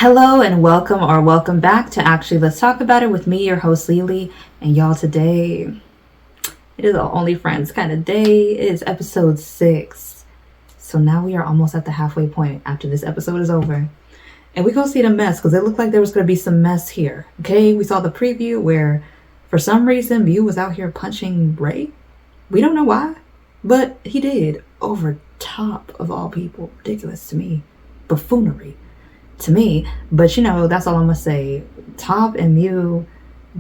Hello and welcome or welcome back to Actually Let's Talk About It with me, your host Lily. And y'all, today it is an Only Friends kind of day. It is episode 6. So now we are almost at the halfway point after this episode is over. And we're going to see the mess because it looked like there was going to be some mess here. Okay, we saw the preview where for some reason Mew was out here punching Ray. We don't know why, but he did. Over top of all people. Ridiculous to me. Buffoonery to me. But you know, that's all I'm gonna say. Top and Mew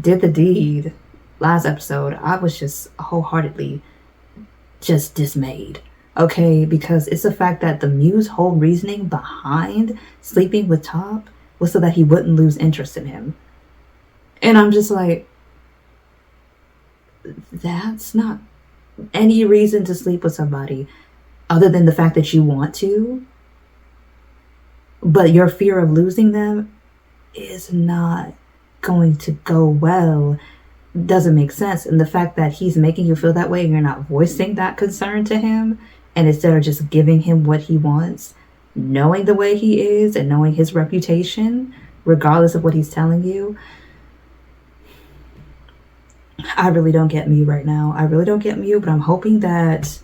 did the deed last episode. I was just wholeheartedly just dismayed. Okay, because it's the fact that the Mew's whole reasoning behind sleeping with Top was so that he wouldn't lose interest in him. And I'm just like, that's not any reason to sleep with somebody other than the fact that you want to. But your fear of losing them is not going to go well. Doesn't make sense. And the fact that he's making you feel that way and you're not voicing that concern to him, and instead of just giving him what he wants, knowing the way he is and knowing his reputation, regardless of what he's telling you, I really don't get Mew right now. I really don't get Mew, but I'm hoping that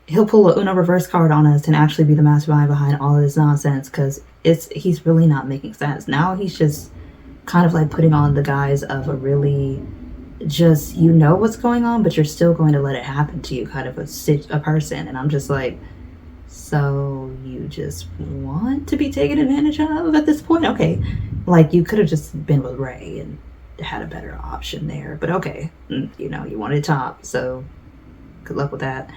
he'll pull a Uno reverse card on us and actually be the mastermind behind all of this nonsense, because he's really not making sense. Now he's just kind of like putting on the guise of a really just, you know what's going on, but you're still going to let it happen to you kind of a person. And I'm just like, so you just want to be taken advantage of at this point? Okay, like you could have just been with Ray and had a better option there, but okay, you know, you wanted Top, so good luck with that.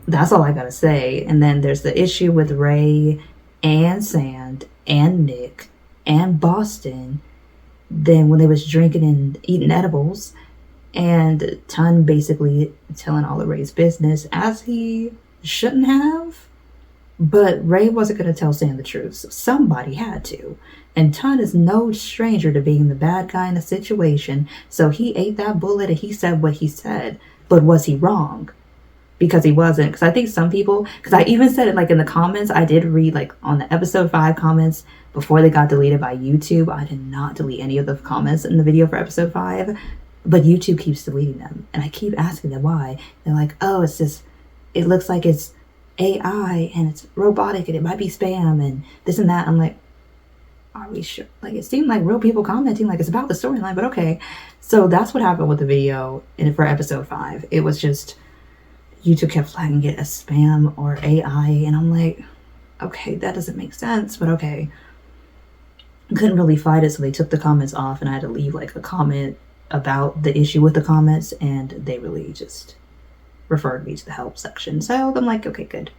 That's all I gotta say. And then there's the issue with Ray and Sand and Nick and Boston. Then when they was drinking and eating edibles, and Ton basically telling all of Ray's business, as he shouldn't have. But Ray wasn't going to tell Sand the truth, so somebody had to. And Ton is no stranger to being the bad guy in the situation, so he ate that bullet and he said what he said. But was he wrong? Because he wasn't. Because I think some people, because I even said it like in the comments, I did read like on the episode 5 comments before they got deleted by YouTube. I did not delete any of the comments in the video for episode 5, but YouTube keeps deleting them. And I keep asking them why. They're like, oh, it's just, it looks like it's AI and it's robotic and it might be spam and this and that. I'm like, are we sure? Like, it seemed like real people commenting like it's about the storyline, but okay. So that's what happened with the video for episode 5. It was just, YouTube kept flagging it as spam or AI, and I'm like, okay, that doesn't make sense, but okay. Couldn't really fight it, so they took the comments off, and I had to leave like a comment about the issue with the comments, and they really just referred me to the help section. So I'm like, okay, good.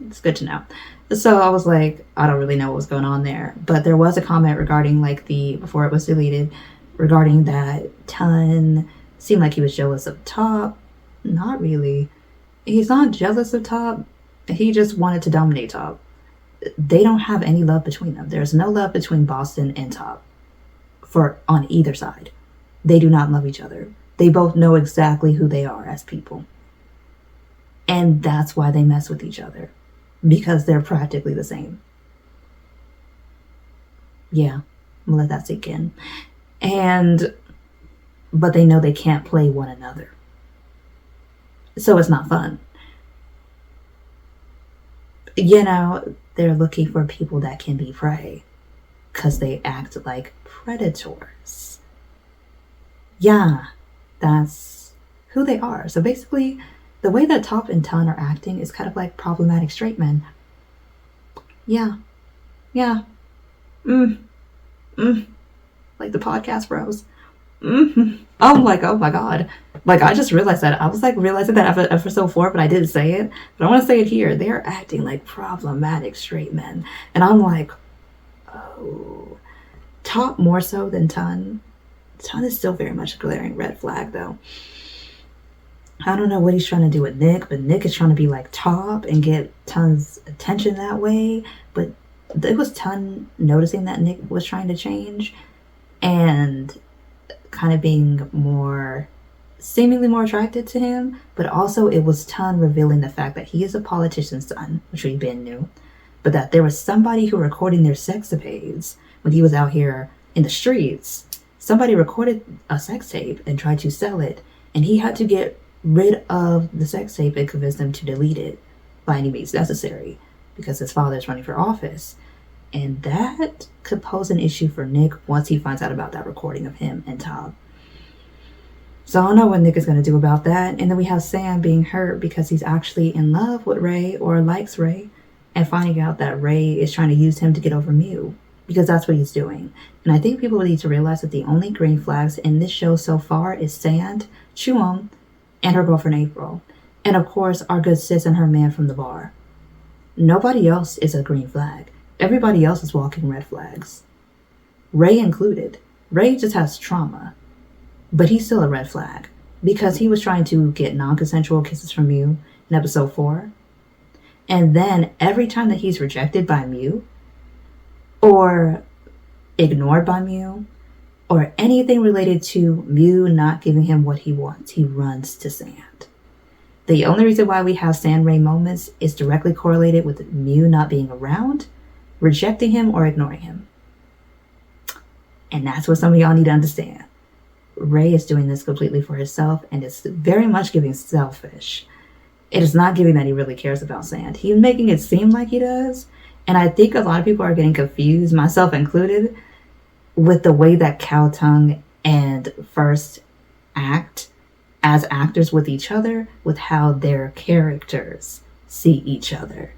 It's good to know. So I was like, I don't really know what was going on there, but there was a comment regarding like before it was deleted, regarding that Ton seemed like he was jealous of Top. Not really. He's not jealous of Top. He just wanted to dominate Top. They don't have any love between them. There's no love between Boston and Top on either side. They do not love each other. They both know exactly who they are as people. And that's why they mess with each other. Because they're practically the same. Yeah, I'm gonna let that sink in. But they know they can't play one another. So it's not fun. You know, they're looking for people that can be prey. Because they act like predators. Yeah, that's who they are. So basically, the way that Top and Ton are acting is kind of like problematic straight men. Yeah. Like the podcast bros. I'm like, oh my god. Like, I just realized that. I was like realizing that after episode 4, but I didn't say it. But I want to say it here. They are acting like problematic straight men. And I'm like, oh. Top more so than Ton. Ton is still very much a glaring red flag, though. I don't know what he's trying to do with Nick, but Nick is trying to be like Top and get Ton's attention that way. But it was Ton noticing that Nick was trying to change and kind of being seemingly more attracted to him. But also it was Ton revealing the fact that he is a politician's son, which we been knew. But that there was somebody who recording their sexapades when he was out here in the streets, somebody recorded a sex tape and tried to sell it, and he had to get rid of the sex tape and convince them to delete it by any means necessary because his father is running for office. And that could pose an issue for Nick once he finds out about that recording of him and Tom. So I don't know what Nick is going to do about that. And then we have Sam being hurt because he's actually in love with Ray or likes Ray, and finding out that Ray is trying to use him to get over Mew, because that's what he's doing. And I think people need to realize that the only green flags in this show so far is Sand, Cheum, and her girlfriend April. And of course, our good sis and her man from the bar. Nobody else is a green flag. Everybody else is walking red flags. Ray included. Ray just has trauma. But he's still a red flag because he was trying to get non-consensual kisses from Mew in episode 4. And then every time that he's rejected by Mew or ignored by Mew or anything related to Mew not giving him what he wants, he runs to Sand. The only reason why we have Sand Ray moments is directly correlated with Mew not being around, rejecting him, or ignoring him. And that's what some of y'all need to understand. Ray is doing this completely for himself, and it's very much giving selfish. It is not giving that he really cares about Sand. He's making it seem like he does, and I think a lot of people are getting confused, myself included, with the way that Cow Tongue and First act as actors with each other, with how their characters see each other.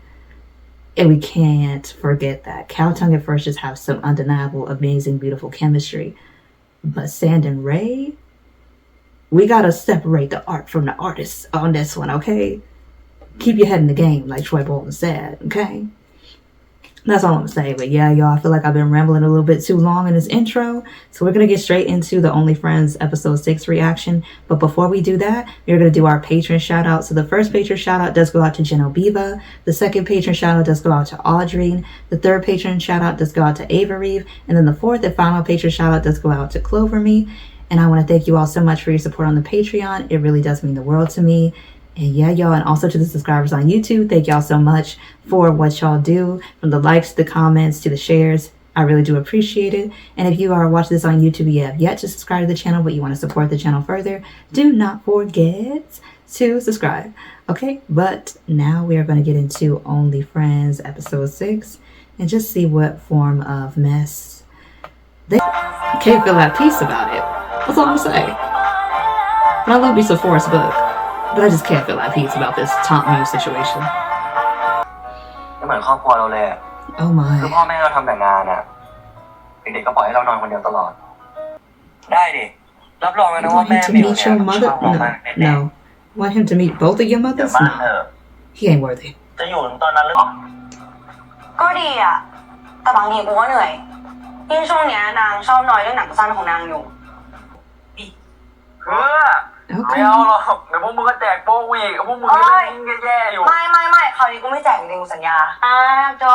And we can't forget that Cow Tongue and First just have some undeniable, amazing, beautiful chemistry. But Sand and Ray, we gotta separate the art from the artist on this one, okay? Keep your head in the game, like Troy Bolton said, okay? That's all I'm gonna say. But yeah, y'all, I feel like I've been rambling a little bit too long in this intro. So we're gonna get straight into the Only Friends episode 6 reaction. But before we do that, we're gonna do our patron shout out. So the first patron shout out does go out to Genoviva. The second patron shout out does go out to Audrey. The third patron shout out does go out to Avery. And then the fourth and final patron shout out does go out to Clover Me. And I want to thank you all so much for your support on the Patreon. It really does mean the world to me. And yeah, y'all, and also to the subscribers on YouTube, thank y'all so much for what y'all do, from the likes, the comments, to the shares. I really do appreciate it. And if you are watching this on YouTube, you have yet to subscribe to the channel, but you want to support the channel further, do not forget to subscribe. Okay, but now we are going to get into Only Friends episode 6 and just see what form of mess they can't feel at peace about it. That's all I'm saying. And I love me some Forrest Book. But I just can't feel at peace about this Tom Mew situation. Oh my. Want him to meet your mother? No. Want him to meet both of your mothers? No. He ain't worthy. ก็ดีอะแต่บางทีกูก็เหนื่อยยิ่งช่วงเนี้ยนางชอบนอยเรื่องหนังสั้นของนางอยู่ Okay. ไม่เอาหรอกเดี๋ยวพวกมึงก็แจกโป๊กอีกพวกมึงก็ยิ่งแย่ๆอยู่ ไม่คราวนี้กูไม่แจกจริงๆสัญญาจอ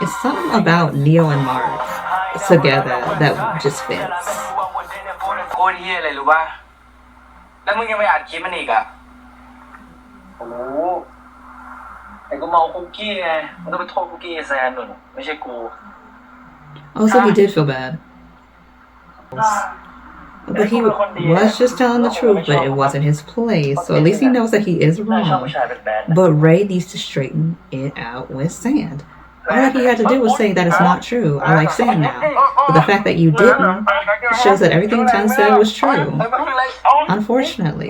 It's something about Neo and Mark together that just fits. โคตรเหี้ยเลยรู้ป่ะแล้วมึงยังไปอัดคลิปมันอีกอะโอ้แต่กูเมาคุกกี้ไงมันต้องไปโทษคุกกี้แซนหนุนไม่ใช่กู Also, he did feel bad. But he was just telling the truth, but it wasn't his place. So at least he knows that he is wrong. But Ray needs to straighten it out with Sand. All he had to do was say that it's not true. I like Sand now. But the fact that you didn't shows that everything Tan said was true. Unfortunately.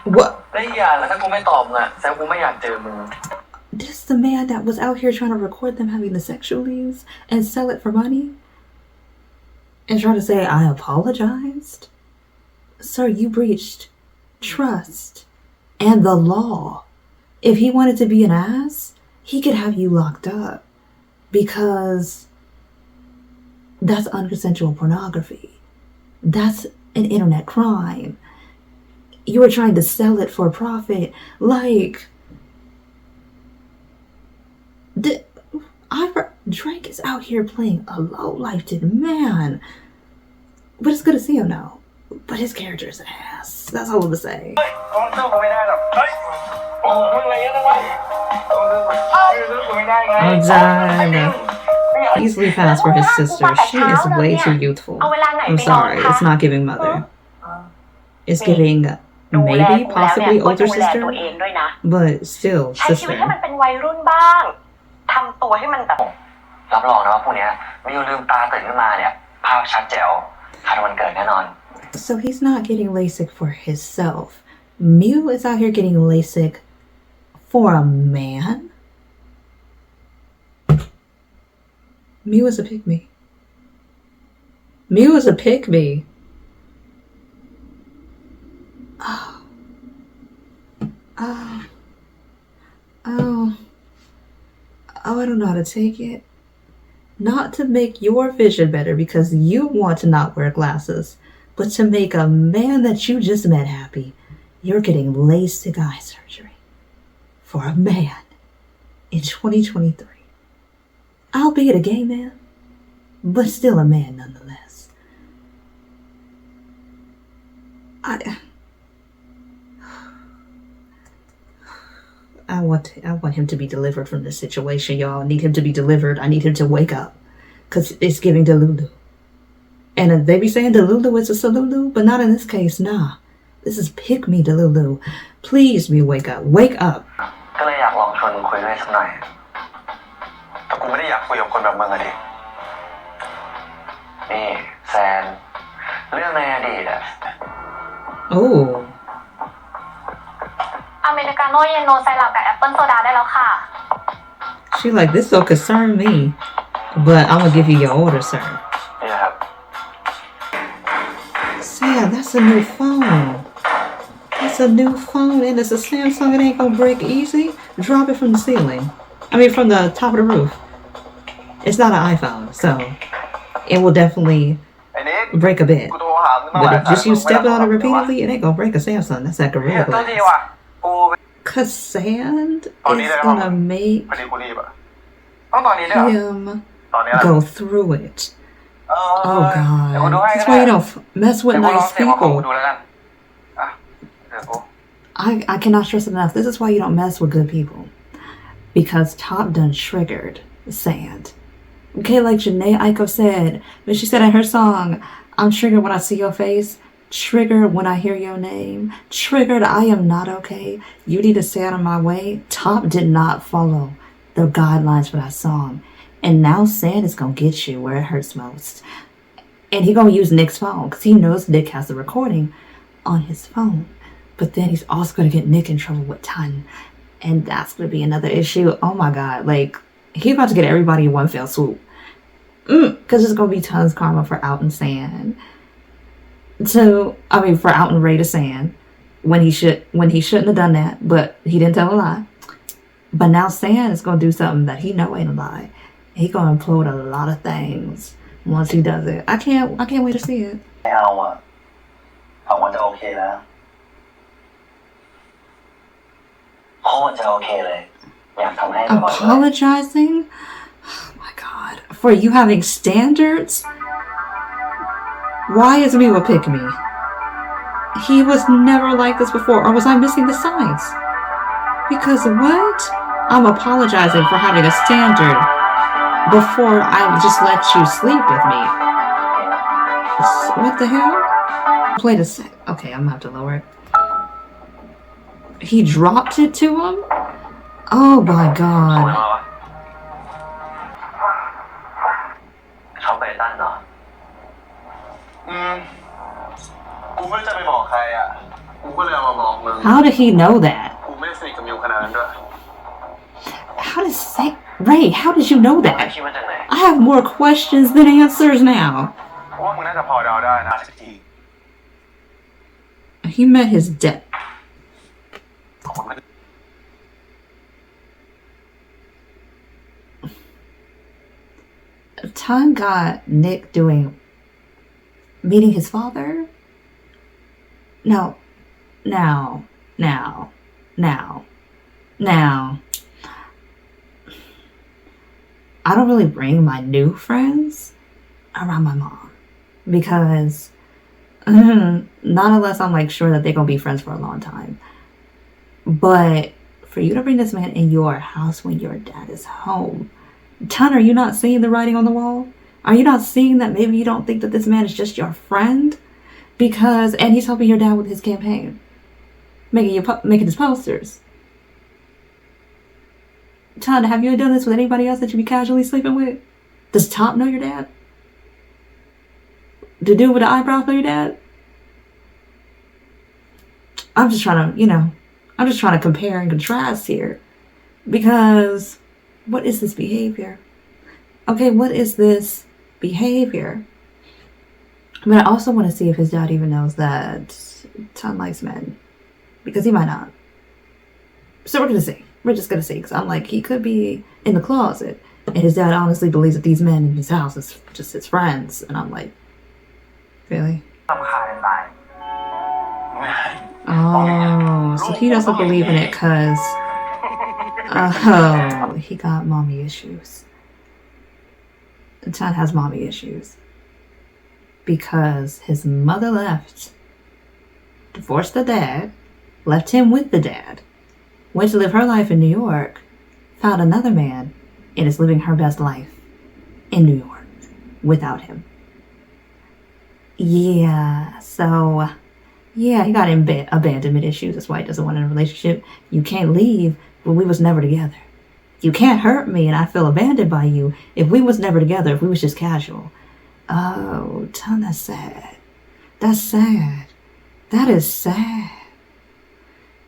What? This is the man that was out here trying to record them having the sexualities and sell it for money? And trying to say, I apologized? Sir, you breached trust and the law. If he wanted to be an ass, he could have you locked up. Because that's unconsensual pornography. That's an internet crime. You were trying to sell it for profit. Like... Drake is out here playing a low-lifted man. But it's good to see him now. But his character is an ass. That's all I'm gonna say. โอ้มึงอะไรเยอะจังวะกูไม่ได้ไง Oh, dad. He's really fast for his sister. She is way too youthful. เอาเวลาไหน I'm ไปนอน sorry. คะ It's not giving mother. It's giving ดูแล maybe กูแล้วเนี่ย possibly ก็ older ดูแลตัวเอ sister, งด้วยนะ but still ใช้ชีวิตให้มัน sister. เป็นวัยรุ่นบ้างทำตัวให้มันแบบ รับรองนะว่าพวกเนี้ยมิวลืมตาตื่นขึ้นมาเนี่ยภาพชัดแจ๋วทันวันเกิดแน่นอน So he's not getting LASIK for himself. Mew is out here getting LASIK for a man. Mew is a pygmy. Mew is a pygmy. Oh. Oh. Oh. Oh, I don't know how to take it. Not to make your vision better because you want to not wear glasses, but to make a man that you just met happy. You're getting LASIK eye surgery for a man in 2023. Albeit a gay man, but still a man nonetheless. I want him to be delivered from this situation, y'all. I need him to be delivered. I need him to wake up. Because it's giving Delulu. And they be saying Delulu is a Salulu, but not in this case, nah. This is pick me Delulu. Please me wake up. Wake up. ก็เลยอยากลองชวนมึงคุยด้วยสักหน่อยแต่กูไม่ได้อยากคุยกับคนแบบมึงอะดินี่แซนเรื่องในอดีตอะ Oh. อเมริกาโน่เย็นโนไซรัปกับแอปเปิลโซดาได้แล้วค่ะ She like, this don't concern me. But I'm gonna give you your order, sir. นี่ครับ Sam, that's a new phone. That's a new phone and it's a Samsung. It ain't gonna break easy. Drop it from the ceiling. I mean, from the top of the roof. It's not an iPhone, so it will definitely break a bit. But if just you step on it repeatedly, it ain't gonna break a Samsung. That's like a real glass. Cause sand is gonna make him go through it. Oh God. That's why you don't mess with nice people. I cannot stress enough. This is why you don't mess with good people. Because Top done triggered sand. Okay, like Janae Aiko said, when she said in her song, I'm triggered when I see your face, triggered when I hear your name, triggered I am not okay, you need to stay out of my way. Top did not follow the guidelines for that song. And now sand is gonna get you where it hurts most. And he gonna use Nick's phone because he knows Nick has the recording on his phone. But then he's also gonna get Nick in trouble with Ton. And that's gonna be another issue. Oh my God, like he's about to get everybody in one fell swoop. Because it's gonna be Ton's karma for out and sand. So for out and Ray to sand when he shouldn't have done that, but he didn't tell a lie. But now Sand is gonna do something that he know ain't a lie. He gonna implode a lot of things once he does it. I can't wait to see it. ไม่เอาอะเอามันจะโอเคแล้วโคตรจะโอเคเลยอยากทำให้บ่อยๆ Apologizing? Oh my God. For you having standards? Why is me will pick me? He was never like this before. Or was I missing the signs? Because what? I'm apologizing for having a standard before I just let you sleep with me. What the hell? Play the set. Okay, I'm gonna have to lower it. He dropped it to him? Oh my God. เขาไปตั้นเหรอกูไม่จะไปบอกใครอ่ะกูก็เลยเอามาบอกมึง How did he know that? กูไม่ได้สนิทกับมิวขนาดนั้นด้วย How did Ray, how did you know ไอ้ that? คิดมาจากไหน I have more questions than answers now. ว่ามึงน่าจะพอเดาได้นะสักที He met his death. Ton got Nick meeting his father? No. Now. I don't really bring my new friends around my mom because not unless I'm like sure that they're gonna be friends for a long time. But for you to bring this man in your house when your dad is home. Ton, are you not seeing the writing on the wall? Are you not seeing that maybe you don't think that this man is just your friend? Because, and he's helping your dad with his campaign. Making his posters. Ton, have you done this with anybody else that you be casually sleeping with? Does Top know your dad? The dude with the eyebrows know your dad? I'm just trying to compare and contrast here. Because what is this behavior? Okay, what is this behavior? But I also want to see if his dad even knows that Ton likes men. Because he might not. So we're going to see. We're just going to see. Because I'm like, he could be in the closet. And his dad honestly believes that these men in his house is just his friends. And I'm like, really? Oh, so he doesn't believe in it because, oh, he got mommy issues. Ton has mommy issues. Because his mother left, divorced the dad, left him with the dad, went to live her life in New York, found another man, and is living her best life in New York without him. Yeah, so, yeah, he got abandonment issues. That's why he doesn't want a relationship. You can't leave, but we was never together. You can't hurt me and I feel abandoned by you if we was never together, if we was just casual. Oh, Ton, that's sad. That's sad. That is sad.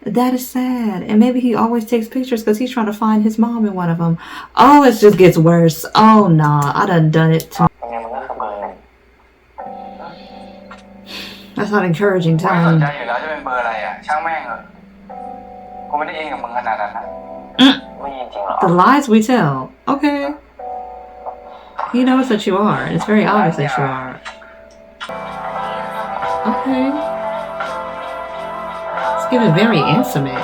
That is sad. And maybe he always takes pictures because he's trying to find his mom in one of them. Oh, it just gets worse. Oh, nah. I done it too. That's not encouraging, Ton. The lies we tell. Okay. He knows that you are. It's very obvious that you are. Okay. It's getting very intimate.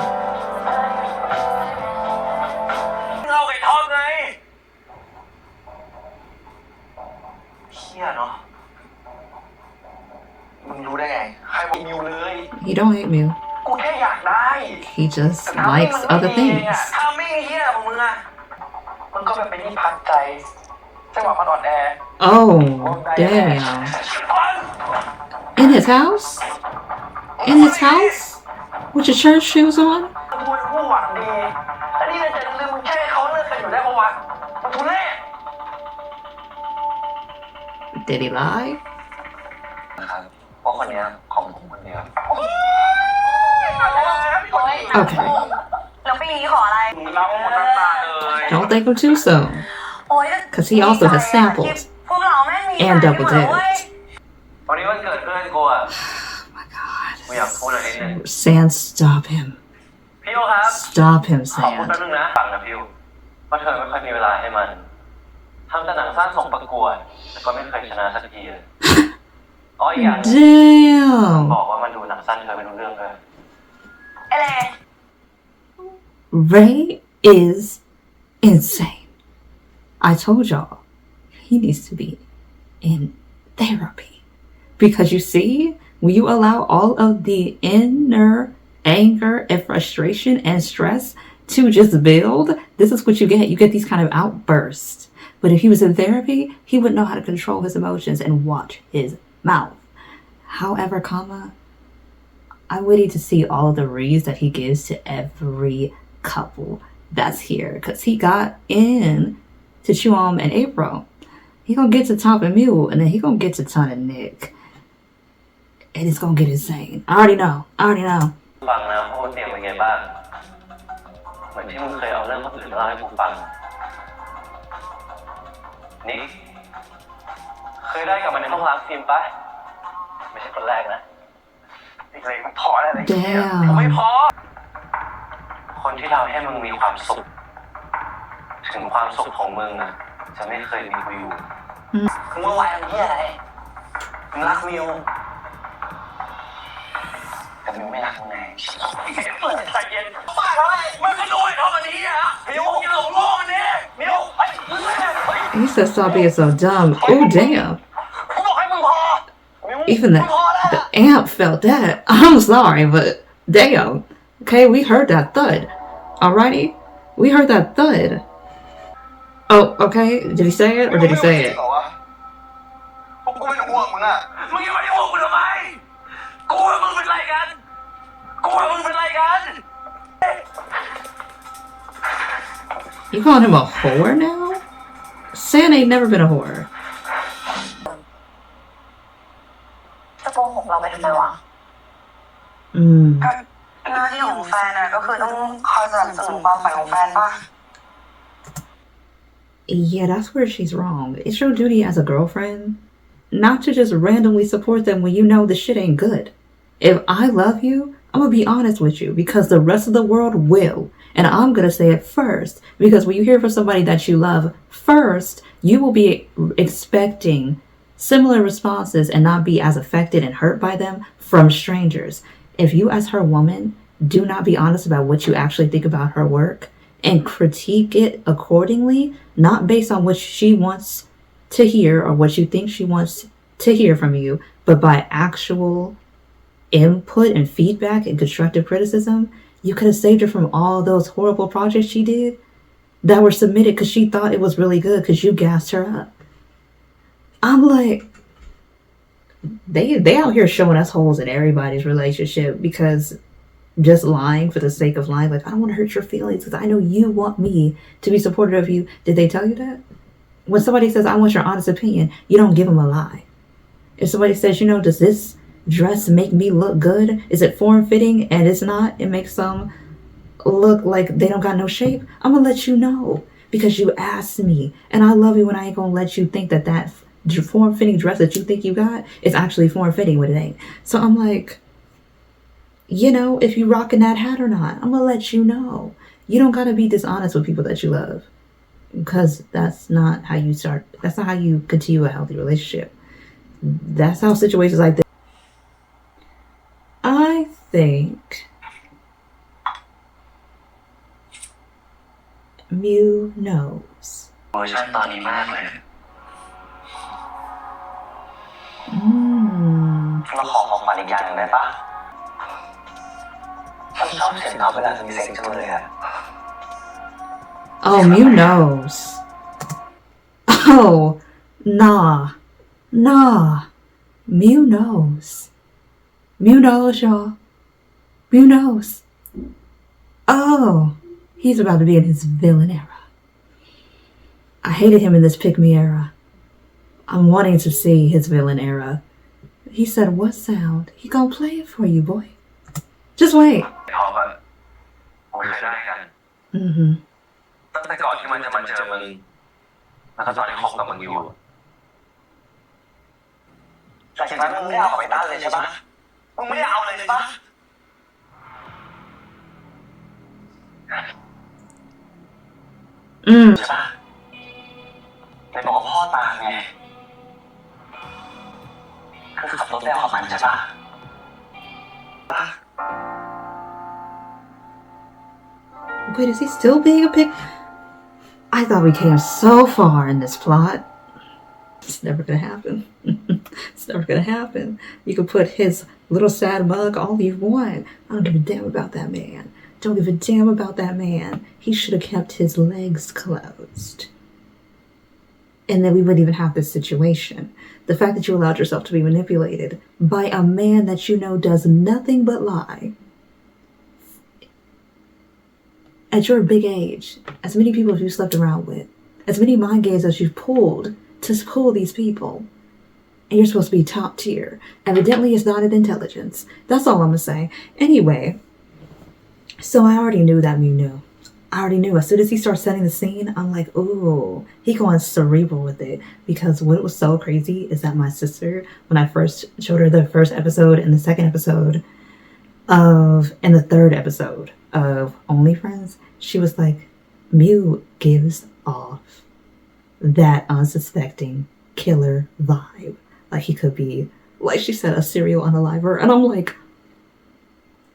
He don't hate me. He just likes other things. Oh, damn. In his house? In his house? With your church shoes on? Did he lie? Okay. Don't thank him too soon. Because he also has samples and double dipped. Oh my god. Sand, stop him. Stop him, Sand. Damn. Ray is insane. I told y'all, he needs to be in therapy. Because you see, when you allow all of the inner anger and frustration and stress to just build, this is what you get. You get these kind of outbursts. But if he was in therapy, he would know how to control his emotions and watch his mouth. However, I waited to see all of the reads that he gives to every couple that's here. Because he got in to Cheum and April. He gonna get to Top and Mule, and then he gonna get to Ton and Nick. And it's gonna get insane. I already know. Damn. คนที่ทำให้มึงมีความสุขถึงความสุขของมึงอะจะไม่เคยมีกูอยู่มึงว่าวายทำเหี้ยอะไรมึงรักมิวแต่มิวไม่รักมึงไงใจเย็นปากอะไรมึงก็ด้วยเท่านี้อะมิวอย่าหลงโลกมันดิมิว He said stop being so dumb. Oh damn. Even the amp felt that. I'm sorry, but damn. Okay, we heard that thud. Alrighty? We heard that thud. Oh, okay. Did he say it or did he say it? กูเป็นห่วงมึงอะมึงยังไม่ได้ห่วงกูทำไมกูว่ามึงเป็นไรกันกูว่ามึงเป็นไรกัน You calling him a whore now? San ain't never been a whore. จะโกหกเราไปทำไมวะ หน้าที่ของแฟนน่ะก็คือต้องคอยสนับสนุนความฝันของแฟนป่ะ Yeah, that's where she's wrong. It's your duty as a girlfriend not to just randomly support them when you know the shit ain't good. If I love you, I'm gonna be honest with you because the rest of the world will. And I'm gonna say it first because when you hear from somebody that you love first, you will be expecting similar responses and not be as affected and hurt by them from strangers. If you as her woman do not be honest about what you actually think about her work and critique it accordingly, not based on what she wants to hear or what you think she wants to hear from you, but by actual input and feedback and constructive criticism, you could have saved her from all those horrible projects she did that were submitted because she thought it was really good because you gassed her up. I'm like, they out here showing us holes in everybody's relationship because just lying for the sake of lying. Like, I don't want to hurt your feelings because I know you want me to be supportive of you. Did they tell you that? When somebody says, I want your honest opinion, you don't give them a lie. If somebody says, does this dress make me look good? Is it form-fitting? And it's not, it makes them look like they don't got no shape. I'm going to let you know because you asked me. And I love you and I ain't going to let you think that that form-fitting dress that you think you got is actually form-fitting when it ain't. So I'm like, if you rocking that hat or not, I'm going to let you know. You don't got to be dishonest with people that you love because that's not how you start. That's not how you continue a healthy relationship. That's how situations like this. I think Mew knows. เวอร์ชันตอนนี้มากเลยเราขอของขวัญอีกอย่างหนึ่งได้ปะฉันชอบเสียงเขาเวลามีเสียงจังเลยอะ Oh, Mew knows. Oh, nah. Mew knows. Mew knows, y'all. Mew knows. Oh, he's about to be in his villain era. I hated him in this pick-me era. I'm wanting to see his villain era. He said, what sound? He gonna play it for you, boy. Just wait. โอเคได้กัน ตั้งแต่ก่อนที่มันจะมาเจอมึงแล้วก็ตอนที่คบกับมึงอยู่แต่จากนั้นมึงไม่เอาไปตั้งเลยใช่ปะมึงไม่เอาเลยใช่ปะใช่ปะไปบอกพ่อตาไงคือขับรถไปเอามันใช่ปะ Wait, is he still being a pig? I thought we came so far in this plot. It's never gonna happen. It's never gonna happen. You can put his little sad mug all you want. I don't give a damn about that man. Don't give a damn about that man. He should have kept his legs closed. And then we wouldn't even have this situation. The fact that you allowed yourself to be manipulated by a man that you know does nothing but lie. At your big age, as many people as you slept around with, as many mind games as you've pulled to pull these people, and you're supposed to be top tier. Evidently, it's not an intelligence. That's all I'm gonna say. Anyway, so I already knew that Mew knew. I already knew. As soon as he starts setting the scene, I'm like, ooh, he going cerebral with it. Because what was so crazy is that my sister, when I first showed her the first episode and the second episode and the third episode of Only Friends, she was like, Mew gives off that unsuspecting killer vibe. Like he could be, like she said, a serial unaliver. And I'm like,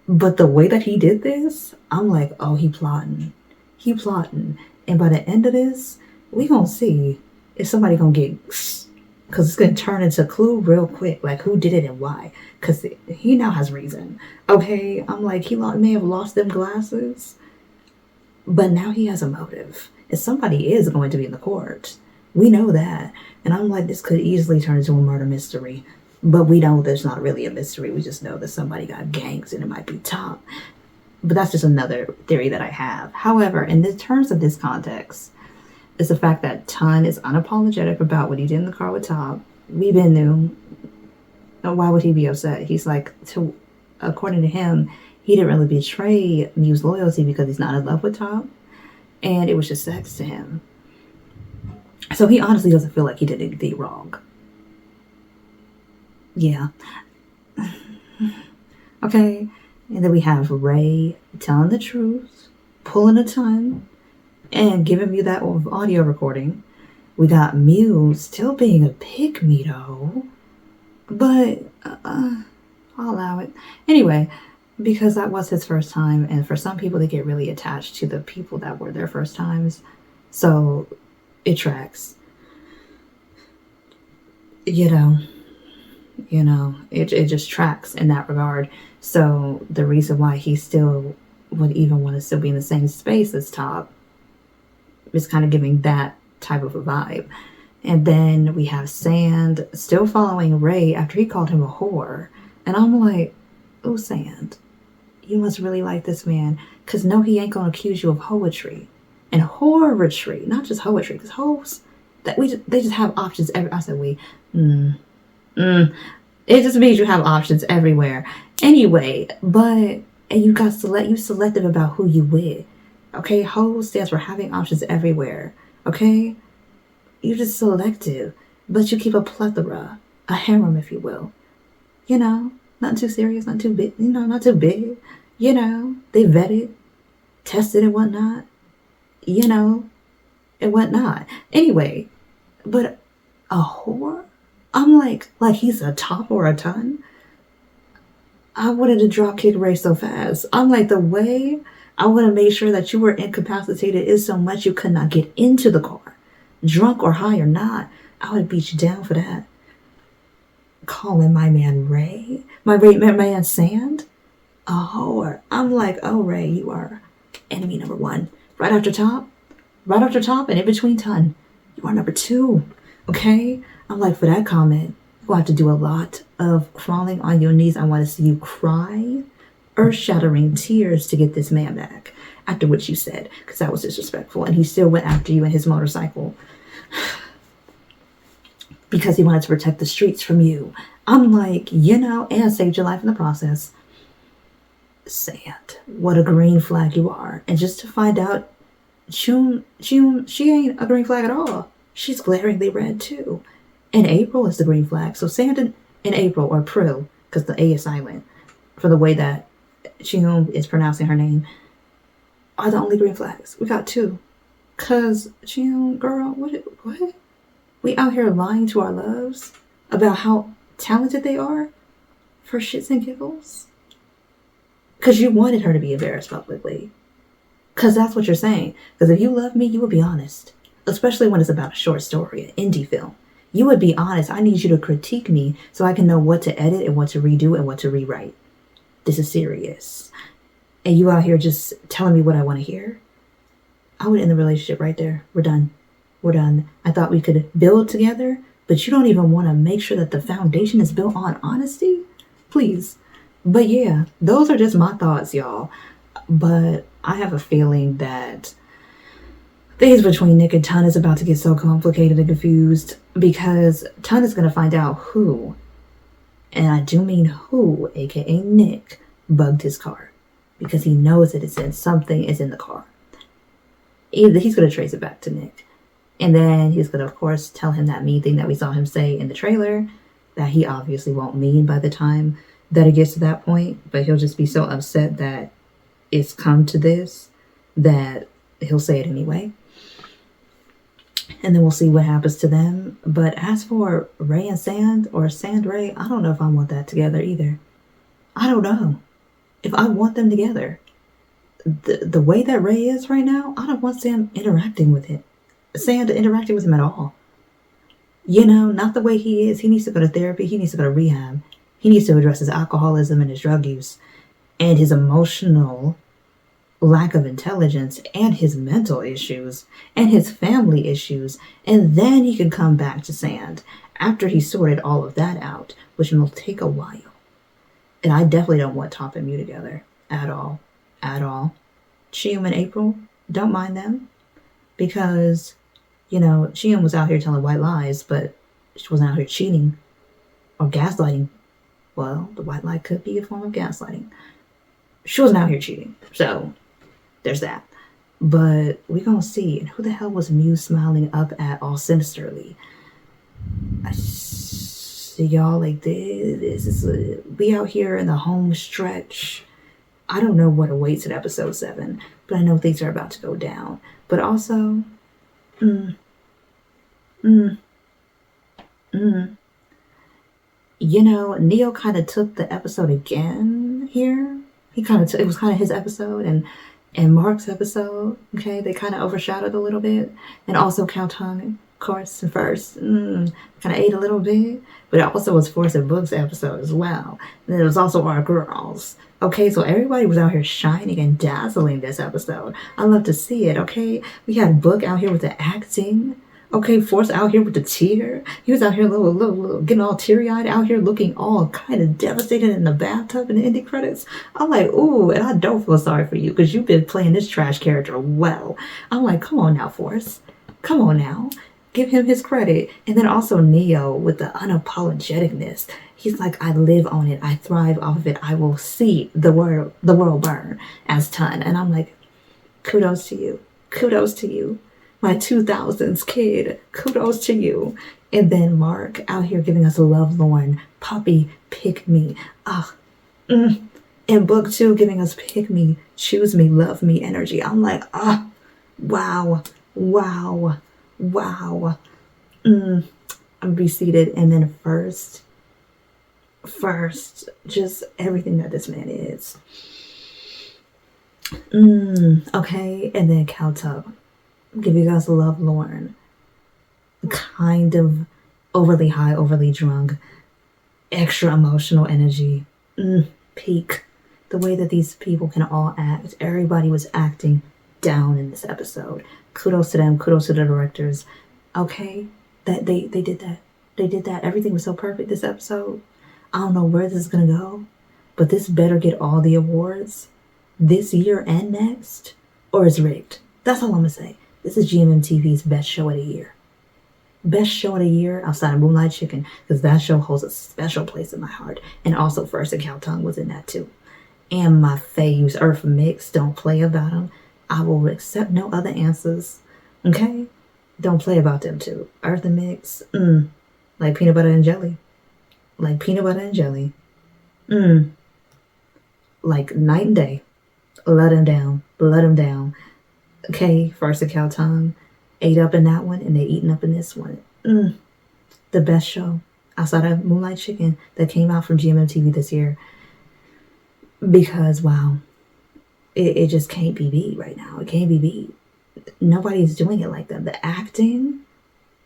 but the way that he did this, I'm like, oh, he plotting. He plotting. And by the end of this, we gonna see if somebody gonna get, because it's gonna turn into Clue real quick. Like who did it and why? Because he now has reason. Okay, I'm like, he may have lost them glasses. But now he has a motive. And somebody is going to be in the court. We know that. And I'm like, this could easily turn into a murder mystery. But we know there's not really a mystery. We just know that somebody got gangs and it might be Top. But that's just another theory that I have. However, in the terms of this context, it's the fact that Ton is unapologetic about what he did in the car with Top. We've been new. Why would he be upset? He's like, according to him, he didn't really betray Mew's loyalty because he's not in love with Top. And it was just sex to him. So he honestly doesn't feel like he did anything wrong. Yeah. Okay. And then we have Ray telling the truth, pulling a Ton, and giving you that audio recording. We got Mew still being a pick-me though. But I'll allow it. Anyway, because that was his first time, and for some people they get really attached to the people that were their first times. So it tracks. You know, it just tracks in that regard. So the reason why he still would even want to still be in the same space as Top is kind of giving that type of a vibe. And then we have Sand still following Ray after he called him a whore. And I'm like, oh, Sand, you must really like this man. Because no, he ain't going to accuse you of hoetry. And whoretry, not just hoetry. Because hoes, they just have options. I said we. It just means you have options everywhere. Anyway, but, and you got you selective about who you with. Okay, hoes stands for having options everywhere. Okay? You're just selective, but you keep a plethora, a harem, if you will. You know, not too serious, not too big, not too big. You know, they vetted, tested and whatnot, and whatnot. Anyway, but a whore? I'm like he's a Top or a Ton. I wanted to drop kick Ray so fast. I'm like, the way I want to make sure that you were incapacitated is so much you could not get into the car. Drunk or high or not, I would beat you down for that. Calling my man Ray, my man Sand, a whore. I'm like, oh, Ray, you are enemy number one. Right after Top, and in between Ton, you are number two. Okay? I'm like, for that comment, you'll have to do a lot of crawling on your knees. I want to see you cry, earth-shattering tears to get this man back. After what you said, because that was disrespectful. And he still went after you in his motorcycle because he wanted to protect the streets from you. I'm like, and saved your life in the process. Sand, what a green flag you are. And just to find out, Cheum, she ain't a green flag at all. She's glaringly red too. And April is the green flag. So Sand in April, or Prill, because the A is silent, for the way that Cheum is pronouncing her name, are the only green flags. We got two. Cause Cheum, girl, what? We out here lying to our loves about how talented they are for shits and giggles? Cause you wanted her to be embarrassed publicly. Cause that's what you're saying. Cause if you love me, you would be honest. Especially when it's about a short story, an indie film. You would be honest. I need you to critique me so I can know what to edit and what to redo and what to rewrite. This is serious. And you out here just telling me what I want to hear? I would end the relationship right there. We're done. I thought we could build together, but you don't even want to make sure that the foundation is built on honesty? Please. But yeah, those are just my thoughts, y'all. But I have a feeling that things between Nick and Ton is about to get so complicated and confused because Ton is going to find out who, and I do mean who, aka Nick, bugged his car. Because he knows that something is in the car. Either he's going to trace it back to Nick. And then he's going to, of course, tell him that mean thing that we saw him say in the trailer that he obviously won't mean by the time that it gets to that point. But he'll just be so upset that it's come to this that he'll say it anyway. And then we'll see what happens to them. But as for Ray and Sand, or Sand Ray, I don't know if I want that together either. I don't know if I want them together. The way that Ray is right now, I don't want Sand interacting with him at all. Not the way he is. He needs to go to therapy. He needs to go to rehab. He needs to address his alcoholism and his drug use and his emotional lack of intelligence and his mental issues and his family issues, and then he can come back to sand after he sorted all of that out, which will take a while. And I definitely don't want Top and Mew together at all. Cheum and April, don't mind them, because, you know, Cheum was out here telling white lies, but she wasn't out here cheating or gaslighting. Well, the white lie could be a form of gaslighting. She wasn't out here cheating, so there's that. But we gonna see. And who the hell was Mew smiling up at all sinisterly? Y'all, like, this is we out here in the home stretch. I don't know what awaits in episode 7, but I know things are about to go down. But also, you know, Neo kind of took the episode again here. He kind of it was kind of his episode and Mark's episode. Okay, they kind of overshadowed a little bit, and also Caltung, of course, first kind of ate a little bit, but it also was Force and Books episode as well. And it was also our girls. Okay, so everybody was out here shining and dazzling this episode. I love to see it. Okay, we had Book out here with the acting. Okay, Force out here with the tear. He was out here little getting all teary-eyed, out here looking all kind of devastated in the bathtub in the ending credits. I'm like, ooh, and I don't feel sorry for you because you've been playing this trash character well. I'm like, come on now, Force. Come on now. Give him his credit. And then also Neo with the unapologeticness. He's like, I live on it. I thrive off of it. I will see the world burn as Ton. And I'm like, kudos to you. Kudos to you. My 2000s kid, kudos to you. And then Mark out here giving us a lovelorn puppy pick me. And Book 2 giving us pick me, choose me, love me energy. I'm like, wow. I'm be-seated. And then first, just everything that this man is. Okay, and then Caltung giving us love Lauren, kind of overly high, overly drunk, extra emotional energy, peak. The way that these people can all act, everybody was acting down in this episode. Kudos to them, kudos to the directors. Okay, that they did that. They did that. Everything was so perfect this episode. I don't know where this is gonna go, but this better get all the awards this year and next, or it's rigged. That's all I'm gonna say. This is GMMTV's best show of the year. Best show of the year outside of Moonlight Chicken, because that show holds a special place in my heart. And also First and Caltung was in that too. And my faves, Earth Mix, don't play about them. I will accept no other answers. Okay? Don't play about them too. Earth and Mix, like peanut butter and jelly. Like peanut butter and jelly. Like night and day. Let them down. Okay, First and Caltung ate up in that one, and they eating up in this one. The best show outside of Moonlight Chicken that came out from GMMTV this year. Because, wow, it just can't be beat right now. It can't be beat. Nobody's doing it like them. The acting,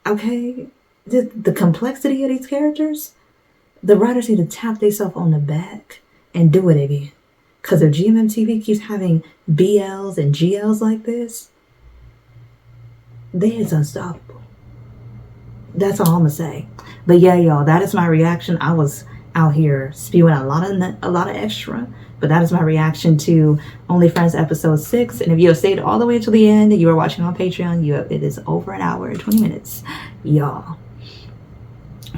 okay, the complexity of these characters, the writers need to tap themselves on the back and do it again. Because if GMMTV keeps having BLs and GLs like this, then it's unstoppable. That's all I'm gonna say. But yeah, y'all, that is my reaction. I was out here spewing a lot of extra, but that is my reaction to Only Friends episode 6. And if you have stayed all the way to the end and you are watching on Patreon, it is over an hour and 20 minutes. Y'all,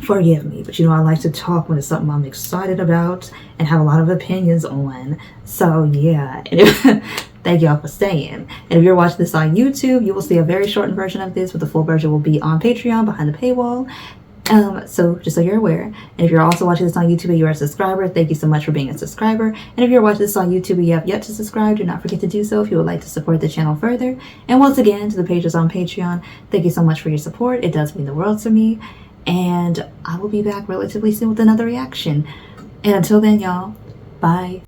forgive me, but you know I like to talk when it's something I'm excited about and have a lot of opinions on. So yeah, and thank y'all for staying. And if you're watching this on YouTube, you will see a very shortened version of this, but the full version will be on Patreon behind the paywall. So just so you're aware. And if you're also watching this on YouTube and you're a subscriber, thank you so much for being a subscriber. And if you're watching this on YouTube and you have yet to subscribe, do not forget to do so if you would like to support the channel further. And once again, to the pages on Patreon, thank you so much for your support. It does mean the world to me. And I will be back relatively soon with another reaction. And until then, y'all, bye.